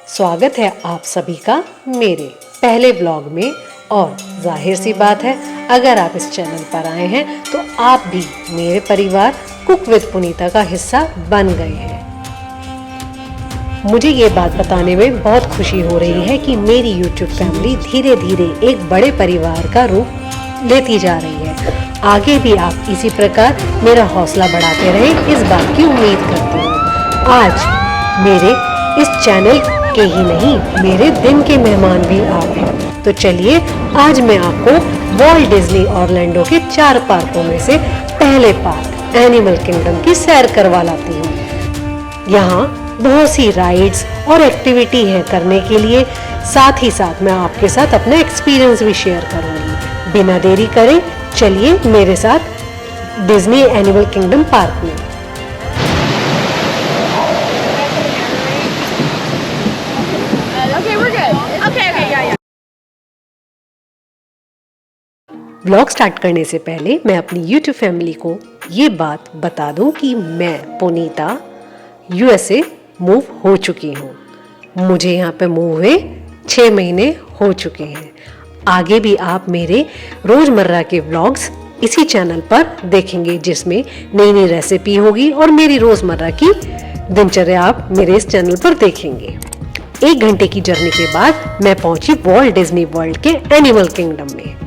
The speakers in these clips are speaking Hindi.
स्वागत है आप सभी का मेरे पहले ब्लॉग में। और जाहिर सी बात है, अगर आप इस चैनल पर आए हैं तो आप भी मेरे परिवार कुक विद पुनीता का हिस्सा बन गए हैं। मुझे ये बात बताने में बहुत खुशी हो रही है कि मेरी YouTube फैमिली धीरे धीरे एक बड़े परिवार का रूप लेती जा रही है। आगे भी आप इसी प्रकार मेरा हौसला बढ़ाते रहें, इस बात की उम्मीद करती हूँ। आज मेरे इस चैनल के ही नहीं, मेरे दिन के मेहमान भी आप हैं। तो चलिए आज मैं आपको वॉल्ट डिज्नी ऑरलैंडो के 4 पार्कों में से पहले पार्क एनिमल किंगडम की सैर करवा लाती हूँ। यहाँ बहुत सी राइड्स और एक्टिविटी है करने के लिए, साथ ही साथ मैं आपके साथ अपना एक्सपीरियंस भी शेयर करूँगी। बिना देरी करें चलिए मेरे साथ डिज्नी एनिमल किंगडम पार्क में। व्लॉग स्टार्ट करने से पहले मैं अपनी YouTube फैमिली को ये बात बता दूं कि मैं पुनीता USA मूव हो चुकी हूँ। मुझे यहाँ पे मूव हुए 6 महीने हो चुके हैं। आगे भी आप मेरे रोज़मर्रा के व्लॉग्स इसी चैनल पर देखेंगे, जिसमें नई नई रेसिपी होगी और मेरी रोज़मर्रा की दिनचर्या आप मेरे इस चैनल पर देखेंगे। 1 घंटे की जर्नी के बाद मैं पहुंची वॉल्ट डिज्नी वर्ल्ड के एनिमल किंगडम में।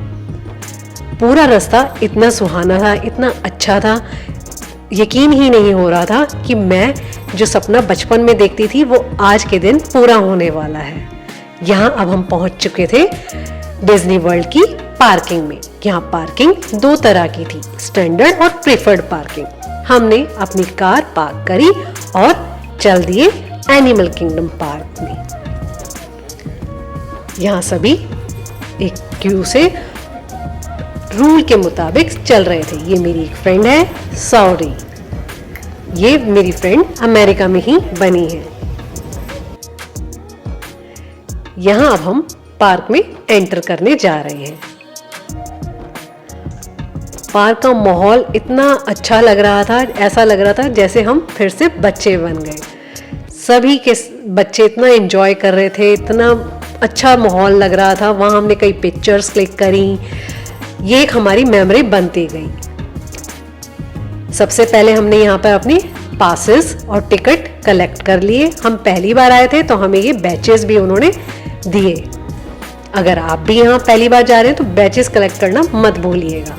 पूरा रास्ता इतना सुहाना था, इतना अच्छा था, यकीन ही नहीं हो रहा था कि मैं जो सपना बचपन में देखती थी वो आज के दिन पूरा होने वाला है। यहाँ अब हम पहुँच चुके थे डिज्नी वर्ल्ड की पार्किंग में। यहाँ पार्किंग 2 तरह की थी, स्टैंडर्ड और प्रेफर्ड पार्किंग। हमने अपनी कार पार्क करी और चल दिए एनिमल किंगडम पार्क में। यहाँ सभी एक क्यू से रूल के मुताबिक चल रहे थे। ये मेरी एक फ्रेंड है सॉरी, ये मेरी फ्रेंड अमेरिका में ही बनी है। यहाँ अब हम पार्क में एंटर करने जा रहे हैं। पार्क का माहौल इतना अच्छा लग रहा था, ऐसा लग रहा था जैसे हम फिर से बच्चे बन गए। सभी के बच्चे इतना एंजॉय कर रहे थे, इतना अच्छा माहौल लग रहा था। वहाँ हमने कई पिक्चर्स क्लिक करी, ये एक हमारी मेमोरी बनती गई। सबसे पहले हमने यहाँ पर अपनी पासेस और टिकट कलेक्ट कर लिए। हम पहली बार आए थे तो हमें ये बैचेस भी उन्होंने दिए। अगर आप भी यहाँ पहली बार जा रहे हैं तो बैचेस कलेक्ट करना मत भूलिएगा।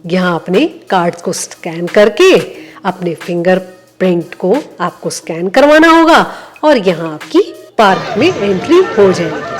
यहाँ अपने कार्ड्स को स्कैन करके अपने फिंगरप्रिंट को आपको स्कैन करवाना होगा और यहाँ आपकी पार्क में एंट्री हो जाएगी।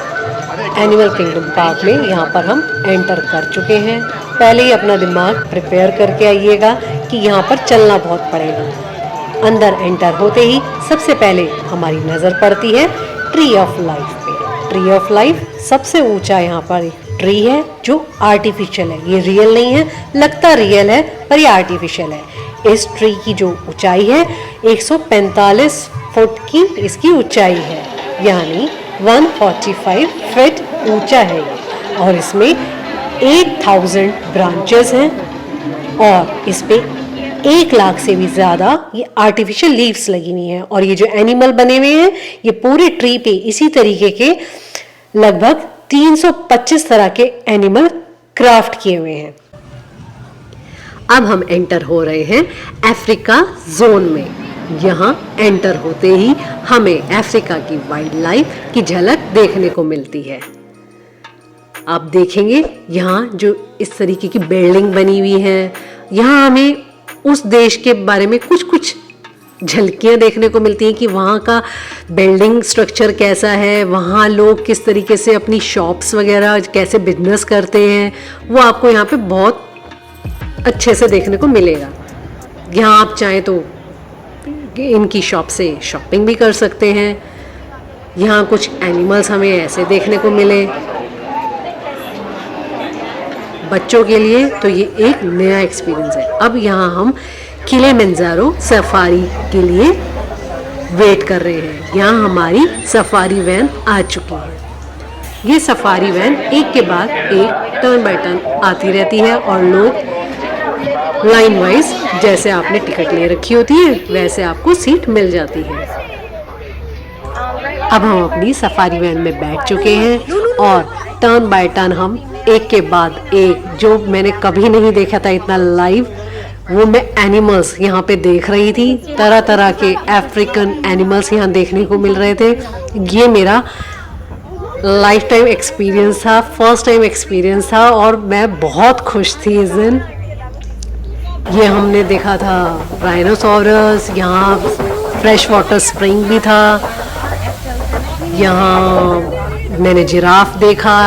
एनिमल किंगडम पार्क में यहाँ पर हम एंटर कर चुके हैं। पहले ही अपना दिमाग प्रिपेयर करके आइएगा कि यहाँ पर चलना बहुत पड़ेगा। अंदर एंटर होते ही सबसे पहले हमारी नज़र पड़ती है ट्री ऑफ लाइफ पे। ट्री ऑफ लाइफ सबसे ऊंचा यहाँ पर एक ट्री है जो आर्टिफिशियल है, ये रियल नहीं है, लगता रियल है पर ये आर्टिफिशियल है। इस ट्री की जो ऊंचाई है 145 फुट की इसकी ऊंचाई है, यानी 145 फीट ऊंचा है ये। और इसमें 8000 ब्रांचेस हैं और इस पे 1 लाख से भी ज़्यादा ये आर्टिफिशियल लीव्स लगी हुई हैं। और ये जो एनिमल बने हुए हैं ये पूरे ट्री पे इसी तरीके के लगभग 325 तरह के एनिमल क्राफ्ट किए हुए हैं। अब हम एंटर हो रहे हैं अफ्रीका जोन में। यहाँ एंटर होते ही हमें अफ्रीका की वाइल्ड लाइफ की झलक देखने को मिलती है। आप देखेंगे यहाँ जो इस तरीके की बिल्डिंग बनी हुई है, यहाँ हमें उस देश के बारे में कुछ कुछ झलकियाँ देखने को मिलती हैं कि वहाँ का बिल्डिंग स्ट्रक्चर कैसा है, वहाँ लोग किस तरीके से अपनी शॉप्स वगैरह कैसे बिजनेस करते हैं, वो आपको यहाँ पे बहुत अच्छे से देखने को मिलेगा। यहाँ आप चाहें तो इनकी शॉप से शॉपिंग भी कर सकते हैं। यहाँ कुछ एनिमल्स हमें ऐसे देखने को मिले। बच्चों के लिए तो ये एक नया एक्सपीरियंस है। अब यहाँ हम किलिमंजारो सफारी के लिए वेट कर रहे हैं। यहाँ हमारी सफारी वैन आ चुकी है। ये सफारी वैन एक के बाद एक टर्न बाय टर्न आती रहती है और लोग लाइन वाइज जैसे आपने टिकट ले रखी होती है वैसे आपको सीट मिल जाती है। अब हम अपनी सफारी वैन में बैठ चुके हैं और टर्न बाय टर्न हम एक के बाद एक, जो मैंने कभी नहीं देखा था इतना लाइव, वो मैं एनिमल्स यहाँ पे देख रही थी। तरह तरह के अफ्रीकन एनिमल्स यहाँ देखने को मिल रहे थे। ये मेरा लाइफ टाइम एक्सपीरियंस था, फर्स्ट टाइम एक्सपीरियंस था और मैं बहुत खुश थी इस दिन। ये हमने देखा था राइनोसोरस, यहाँ फ्रेश वाटर स्प्रिंग भी था, यहाँ मैंने जिराफ देखा,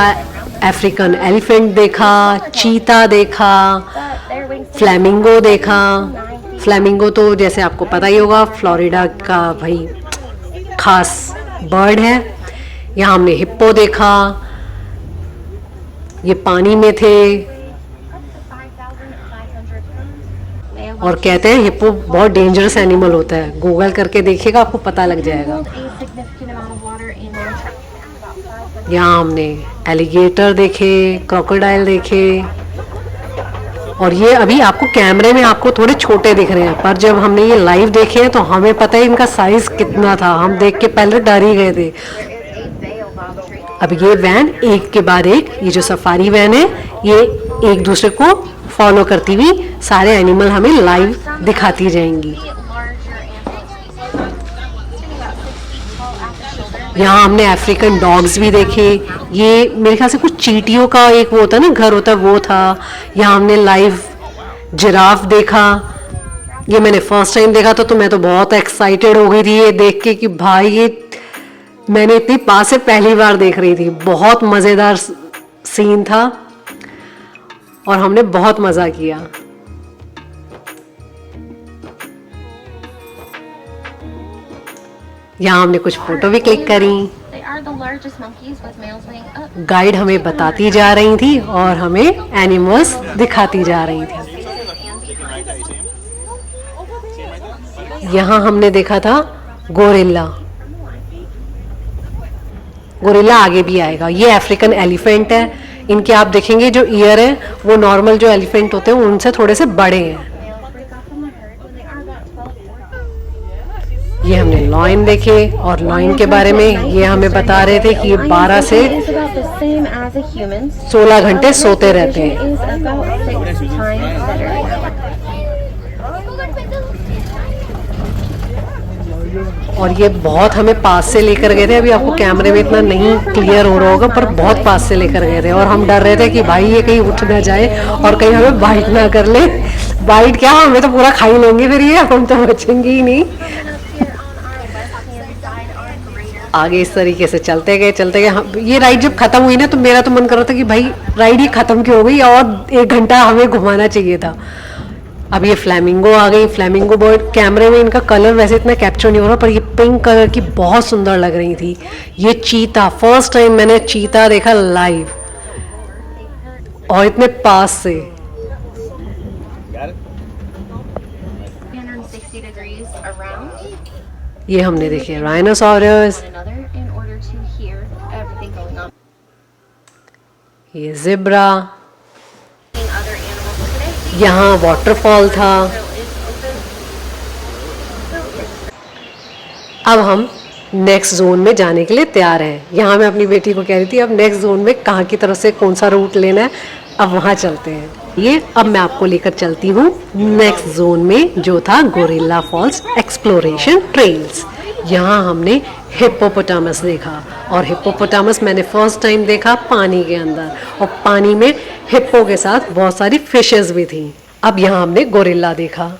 अफ्रीकन एलिफेंट देखा, चीता देखा, फ्लैमिंगो देखा। फ्लैमिंगो तो जैसे आपको पता ही होगा फ्लोरिडा का भाई खास बर्ड है। यहाँ हमने हिप्पो देखा, ये पानी में थे और कहते हैं हिप्पो बहुत डेंजरस एनिमल होता है। गूगल करके देखिएगा आपको पता लग जाएगा। यहाँ हमने एलिगेटर देखे, क्रोकोडाइल देखे और ये अभी आपको कैमरे में आपको थोड़े छोटे दिख रहे हैं, पर जब हमने ये लाइव देखे हैं तो हमें पता है इनका साइज कितना था। हम देख के पहले डर ही गए थे। अब ये वैन एक के बाद एक, ये जो सफारी वैन है ये एक दूसरे को फॉलो करती हुई सारे एनिमल हमें लाइव दिखाती जाएंगी। यहाँ हमने अफ्रीकन डॉग्स भी देखे। ये मेरे ख्याल से कुछ चींटियों का एक वो होता है ना घर होता है, वो था। यहाँ हमने लाइव जिराफ देखा। ये मैंने फर्स्ट टाइम देखा था तो मैं तो बहुत एक्साइटेड हो गई थी ये देख के कि भाई ये मैंने इतनी पास से पहली बार देख रही थी। बहुत मज़ेदार सीन था और हमने बहुत मज़ा किया। यहाँ हमने कुछ फोटो भी क्लिक करी। गाइड हमें बताती जा रही थी और हमें एनिमल्स दिखाती जा रही थी। यहाँ हमने देखा था गोरिल्ला। गोरिल्ला आगे भी आएगा। ये अफ्रीकन एलिफेंट है। इनके आप देखेंगे जो ईयर है वो नॉर्मल जो एलिफेंट होते हैं उनसे थोड़े से बड़े हैं। ये हमने लॉयन देखे और लॉयन के बारे में ये हमें बता रहे थे कि ये 12 से 16 घंटे सोते रहते हैं। और ये बहुत हमें पास से लेकर गए थे। अभी आपको कैमरे में इतना नहीं क्लियर हो रहा होगा पर बहुत पास से लेकर गए थे और हम डर रहे थे कि भाई ये कहीं उठ ना जाए और कहीं हमें बाइट ना कर ले। बाइट क्या, हमें तो पूरा खा ही लेंगे फिर ये, हम तो बचेंगे ही नहीं। आगे इस तरीके से चलते गए। ये राइड जब खत्म हुई ना तो मेरा तो मन कर रहा था कि भाई राइड ही खत्म क्यों हो गई और 1 घंटा हमें घुमाना चाहिए था। अब ये फ्लैमिंगो आ गई। फ्लैमिंगो बर्ड कैमरे में इनका कलर वैसे इतना कैप्चर नहीं हो रहा पर ये पिंक कलर की बहुत सुंदर लग रही थी। ये चीता, फर्स्ट टाइम मैंने चीता देखा लाइव और इतने पास से। ये हमने देखे राइनोसोरस, ये ज़ेब्रा, यहाँ वाटरफॉल था। अब हम नेक्स्ट जोन में जाने के लिए तैयार हैं। यहाँ मैं अपनी बेटी को कह रही थी अब नेक्स्ट जोन में कहाँ की तरफ से कौन सा रूट लेना है, अब वहाँ चलते हैं। ये अब मैं आपको लेकर चलती हूँ नेक्स्ट जोन में जो था गोरिल्ला फॉल्स एक्सप्लोरेशन ट्रेल्स। यहाँ हमने हिप्पोपोटामस देखा और हिप्पोपोटामस मैंने फर्स्ट टाइम देखा पानी के अंदर और पानी में हिप्पो के साथ बहुत सारी फिशेस भी थी। अब यहाँ हमने गोरिल्ला देखा।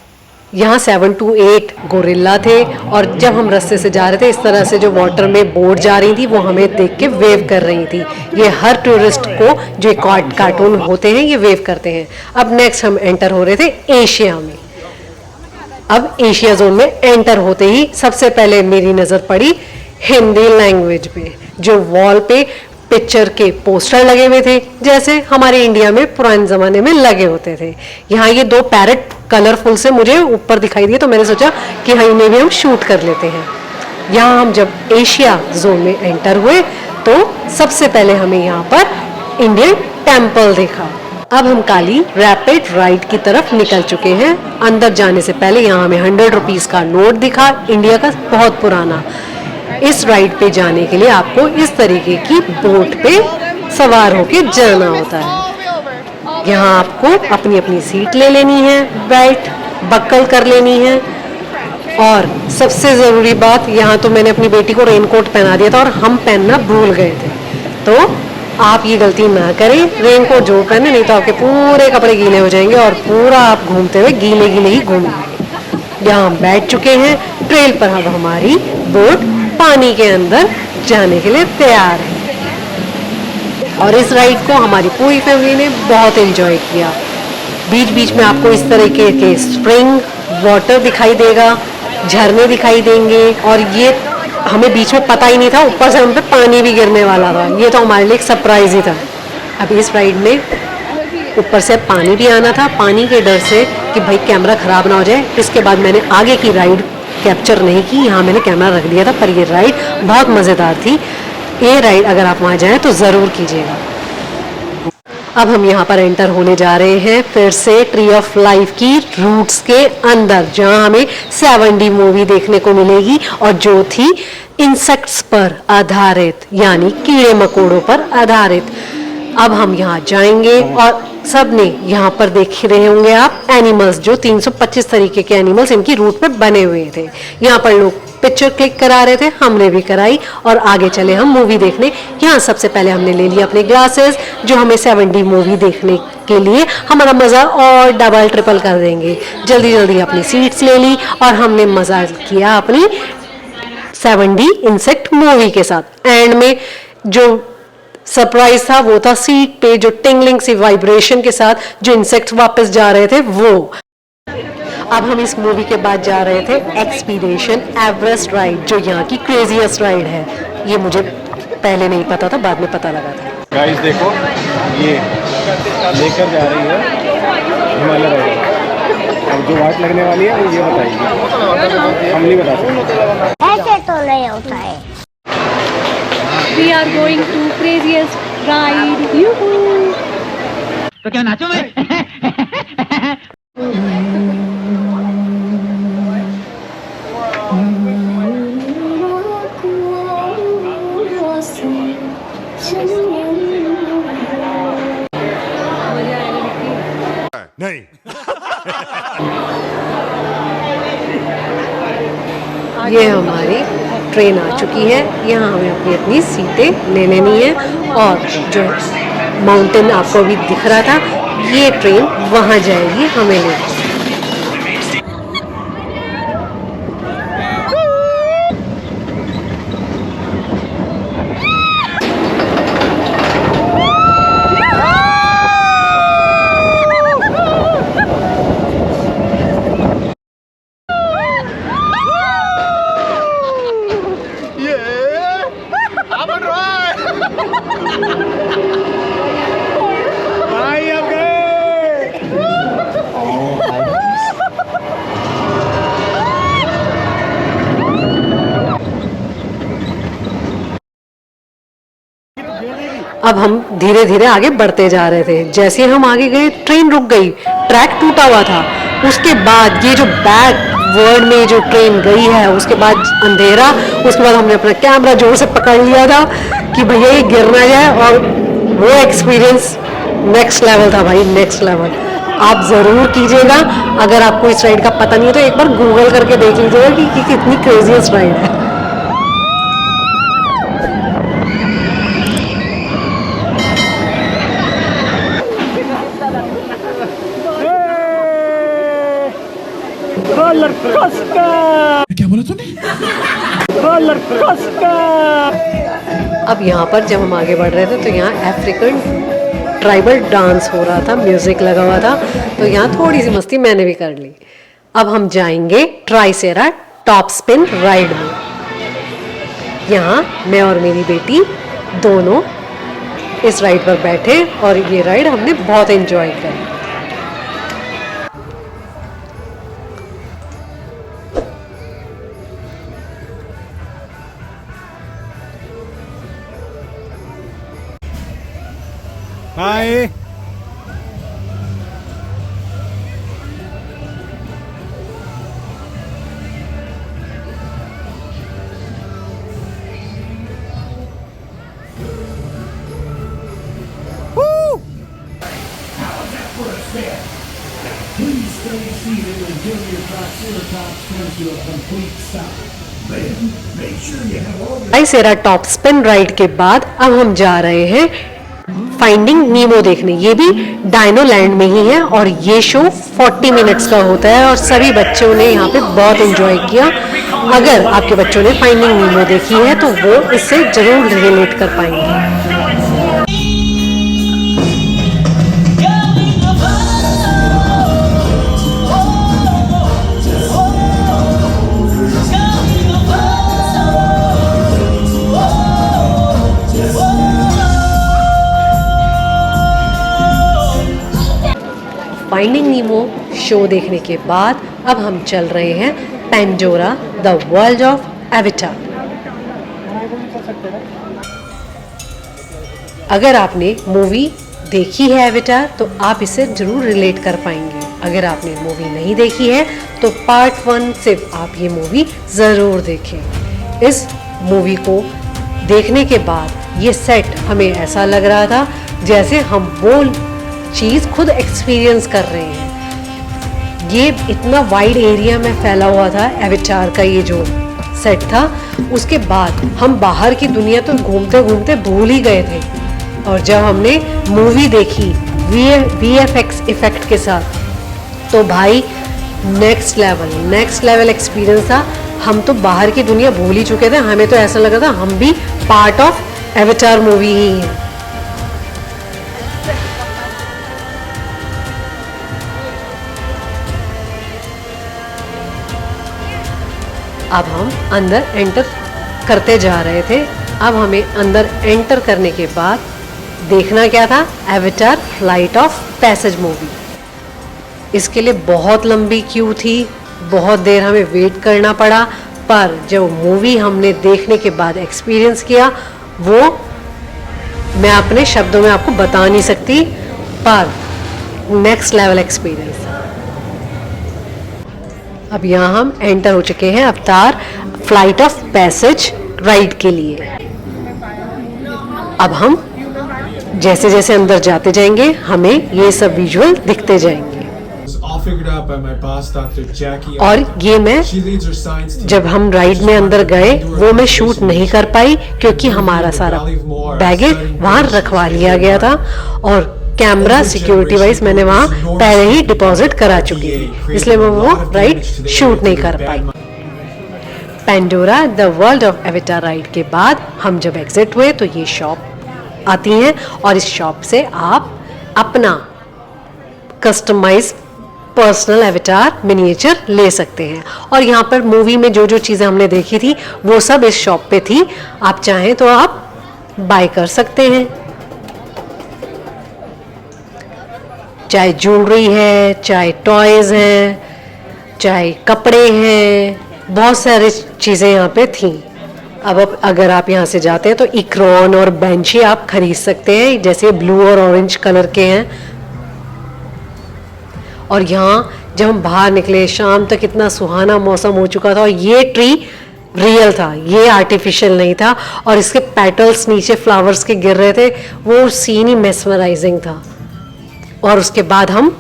यहाँ 7 to 8 गोरिल्ला थे और जब हम रास्ते से जा रहे थे इस तरह से जो वाटर में बोट जा रही थी वो हमें देख के वेव कर रही थी। ये हर टूरिस्ट को जो कार्टून होते हैं ये वेव करते हैं। अब नेक्स्ट हम एंटर हो रहे थे एशिया में। अब एशिया जोन में एंटर होते ही सबसे पहले मेरी नज़र पड़ी हिंदी लैंग्वेज पे, जो वॉल पे पिक्चर के पोस्टर लगे हुए थे जैसे हमारे इंडिया में पुराने ज़माने में लगे होते थे। यहाँ ये 2 पैरट कलरफुल से मुझे ऊपर दिखाई दिए तो मैंने सोचा कि हाँ इन्हें भी हम शूट कर लेते हैं। यहाँ हम जब एशिया जोन में एंटर हुए तो सबसे पहले हमें यहाँ पर इंडियन टेम्पल देखा। अब हम काली रैपिड राइड की तरफ निकल चुके हैं। अंदर जाने से पहले यहाँ हमें 100 रुपीज का नोट दिखा, इंडिया का बहुत पुराना। इस राइड पे जाने के लिए आपको इस तरीके की बोट पे सवार होके जाना होता है। यहाँ आपको अपनी अपनी सीट ले लेनी है, बेल्ट बक्कल कर लेनी है। और सबसे ज़रूरी बात, यहाँ तो मैंने अपनी बेटी को रेनकोट पहना दिया था और हम पहनना भूल गए थे, तो आप ये गलती ना करें, रेनकोट जो पहने, नहीं तो आपके पूरे कपड़े गीले हो जाएंगे और पूरा आप घूमते हुए गीले गीले ही घूमेंगे। यहाँ हम बैठ चुके हैं ट्रेल पर, अब हमारी बोट पानी के अंदर जाने के लिए तैयार है। और इस राइड को हमारी पूरी फैमिली ने बहुत एंजॉय किया। बीच बीच में आपको इस तरीके के स्प्रिंग वाटर दिखाई देगा, झरने दिखाई देंगे, और ये हमें बीच में पता ही नहीं था, ऊपर से हम पे पानी भी गिरने वाला था। ये तो हमारे लिए एक सरप्राइज ही था। अब इस राइड में ऊपर से पानी भी आना था, पानी के डर से कि भाई कैमरा ख़राब ना हो जाए, इसके बाद मैंने आगे की राइड कैप्चर नहीं की, यहाँ मैंने कैमरा रख दिया था। पर ये राइड बहुत मज़ेदार थी। ये राइड अगर आप वहाँ जाएँ तो ज़रूर कीजिएगा। अब हम यहाँ पर एंटर होने जा रहे हैं फिर से ट्री ऑफ लाइफ की रूट्स के अंदर, जहाँ हमें 7D मूवी देखने को मिलेगी और जो थी इंसेक्ट्स पर आधारित, यानी कीड़े मकोड़ों पर आधारित। अब हम यहाँ जाएंगे और सब ने यहाँ पर देख रहे होंगे आप एनिमल्स, जो 325 तरीके के एनिमल्स इनकी रूट पे बने हुए थे। यहाँ पर लोग पिक्चर क्लिक करा रहे थे, हमने भी कराई और आगे चले हम मूवी देखने। यहाँ सबसे पहले हमने ले लिया अपने ग्लासेस, जो हमें 7D मूवी देखने के लिए हमारा मज़ा और डबल ट्रिपल कर देंगे। जल्दी जल्दी अपनी सीट्स ले ली और हमने मज़ा किया अपनी 7D इंसेक्ट मूवी के साथ। एंड में जो सरप्राइज था वो था सीट पे जो टिंगलिंग सी वाइब्रेशन के साथ जो इंसेक्ट्स वापस जा रहे थे वो। अब हम इस मूवी के बाद जा रहे थे एक्सपीडिशन एवरेस्ट राइड, जो यहाँ की क्रेजीएस्ट राइड है। ये मुझे पहले नहीं पता था, बाद में पता लगा था। गाइस देखो, ये लेकर जा रही है हिमालय राइड। अब जो वाट लगने वाली है ये बताइए, हम नहीं बता सकते। ऐसे तो नहीं होता है। We are going to craziest ride. Yoo-hoo! तो क्या नाचो मैं? नहीं। ये हमारी ट्रेन आ चुकी है। यहाँ हमें अपनी अपनी सीटें ले लेनी है और जो माउंटेन आपको अभी दिख रहा था, ये ट्रेन वहाँ जाएगी हमें लेकर। अब हम धीरे धीरे आगे बढ़ते जा रहे थे। जैसे हम आगे गए ट्रेन रुक गई, ट्रैक टूटा हुआ था। उसके बाद ये जो बैक वर्ड में जो ट्रेन गई है, उसके बाद अंधेरा, उसके बाद हमने अपना कैमरा जोर से पकड़ लिया था कि भैया ये गिर ना जाए। और वो एक्सपीरियंस नेक्स्ट लेवल था भाई, नेक्स्ट लेवल। आप ज़रूर कीजिएगा। अगर आपको इस राइड का पता नहीं है तो एक बार गूगल करके देख लीजिएगा कि कितनी क्रेजीएस्ट राइड है। क्या बोला तूने? अब यहाँ पर जब हम आगे बढ़ रहे थे तो यहाँ अफ्रीकन ट्राइबल डांस हो रहा था, म्यूजिक लगा हुआ था, तो यहाँ थोड़ी सी मस्ती मैंने भी कर ली। अब हम जाएंगे ट्राइसेरा टॉप स्पिन राइड में। यहाँ मैं और मेरी बेटी दोनों इस राइड पर बैठे और ये राइड हमने बहुत एंजॉय करी। हाय, ट्राइसेरा टॉप स्पिन राइड के बाद अब हम जा रहे हैं फाइंडिंग नीमो देखने। ये भी डायनो लैंड में ही है और ये शो 40 मिनट्स का होता है और सभी बच्चों ने यहाँ पे बहुत एंजॉय किया। अगर आपके बच्चों ने फाइंडिंग नीमो देखी है तो वो इससे जरूर रिलेट कर पाएंगे। फाइंडिंग नीमो शो देखने के बाद अब हम चल रहे हैं Pandora the World of Avatar. अगर आपने मूवी देखी है एवाटार तो आप इसे जरूर रिलेट कर पाएंगे। अगर आपने मूवी नहीं देखी है तो पार्ट 1 से आप ये मूवी ज़रूर देखें। इस मूवी को देखने के बाद ये सेट हमें ऐसा लग रहा था जैसे हम वो चीज़ खुद एक्सपीरियंस कर रहे हैं। ये इतना वाइड एरिया में फैला हुआ था एवाटार का ये जो सेट था। उसके बाद हम बाहर की दुनिया तो घूमते घूमते भूल ही गए थे और जब हमने मूवी देखी VFX इफेक्ट के साथ तो भाई नेक्स्ट लेवल एक्सपीरियंस था। हम तो बाहर की दुनिया भूल ही चुके थे। हमें तो ऐसा लगा था हम भी पार्ट ऑफ एवाटार मूवी ही हैं। अब हम अंदर एंटर करते जा रहे थे। अब हमें अंदर एंटर करने के बाद देखना क्या था, Avatar flight of passage movie. इसके लिए बहुत लंबी क्यू थी, बहुत देर हमें वेट करना पड़ा, पर जब मूवी हमने देखने के बाद एक्सपीरियंस किया वो मैं अपने शब्दों में आपको बता नहीं सकती, पर नेक्स्ट लेवल एक्सपीरियंस। अब यहाँ हम एंटर हो चुके हैं अवतार फ्लाइट ऑफ पैसेज राइड के लिए। अब हम जैसे जैसे अंदर जाते जाएंगे हमें ये सब विजुअल दिखते जाएंगे। और ये मैं जब हम राइड में अंदर गए वो मैं शूट नहीं कर पाई क्योंकि हमारा सारा बैगेज वहाँ रखवा लिया गया था और कैमरा सिक्योरिटी वाइज मैंने वहाँ पहले ही डिपॉजिट करा चुकी थी, इसलिए मैं वो राइड शूट नहीं कर पाई। Pandora the World of Avatar ride के बाद हम जब एग्जिट हुए तो ये शॉप आती हैं और इस शॉप से आप अपना कस्टमाइज पर्सनल एवाटार मिनिएचर ले सकते हैं। और यहाँ पर मूवी में जो जो चीज़ें हमने देखी थी वो सब इस शॉप पे थी। आप चाहें तो आप बाय कर सकते हैं, चाहे ज्वेलरी है, चाहे टॉयज़ हैं, चाहे कपड़े हैं, बहुत सारी चीज़ें यहाँ पे थी। अब अगर आप यहाँ से जाते हैं तो इक्रॉन और बेंची आप खरीद सकते हैं, जैसे ब्लू और ऑरेंज कलर के हैं। और यहाँ जब हम बाहर निकले शाम तक इतना सुहाना मौसम हो चुका था और ये ट्री रियल था, ये आर्टिफिशियल नहीं था और इसके पेटल्स नीचे फ्लावर्स के गिर रहे थे, वो सीन ही मेस्मराइजिंग था। और उसके बाद हम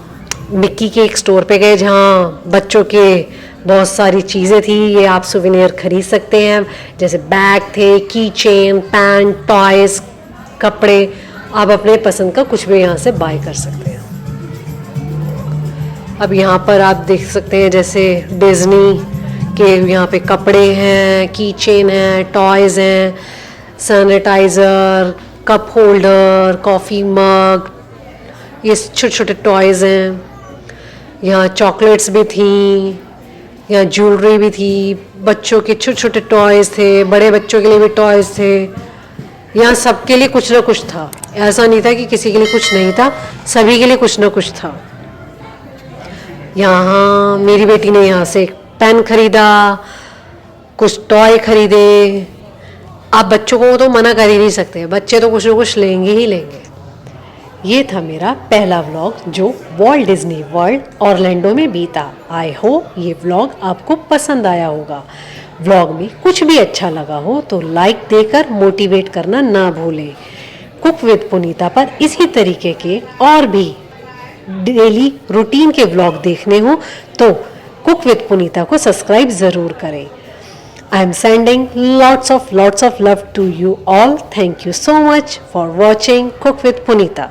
मिक्की के एक स्टोर पे गए जहाँ बच्चों के बहुत सारी चीज़ें थी, ये आप सुवेनियर खरीद सकते हैं, जैसे बैग थे, की चेन, पैंट, टॉयज़, कपड़े, आप अपने पसंद का कुछ भी यहाँ से बाय कर सकते हैं। अब यहाँ पर आप देख सकते हैं जैसे डिज्नी के यहाँ पे कपड़े हैं, की चेन है, टॉयज़ हैं, sanitiser, cup holder, coffee mug, ये छोटे छोटे टॉयज़ हैं। यहाँ चॉकलेट्स भी थी, यहाँ ज्वेलरी भी थी, बच्चों के छोटे छोटे टॉयज़ थे, बड़े बच्चों के लिए भी टॉयज़ थे। यहाँ सबके लिए कुछ ना कुछ था, ऐसा नहीं था कि किसी के लिए कुछ नहीं था, सभी के लिए कुछ ना कुछ था। यहाँ मेरी बेटी ने यहाँ से पेन खरीदा, कुछ टॉय खरीदे। आप बच्चों को तो मना कर ही नहीं सकते, बच्चे तो कुछ ना कुछ लेंगे ही लेंगे। ये था मेरा पहला व्लॉग जो वॉल्ट डिज्नी वर्ल्ड ऑरलैंडो में बीता। आई होप ये व्लॉग आपको पसंद आया होगा। व्लॉग में कुछ भी अच्छा लगा हो तो लाइक देकर मोटिवेट करना ना भूलें। कुक विद पुनीता पर इसी तरीके के और भी डेली रूटीन के व्लॉग देखने हो तो कुक विद पुनीता को सब्सक्राइब ज़रूर करें। I am sending lots of love to you all. Thank you so much for watching Cook with Punita.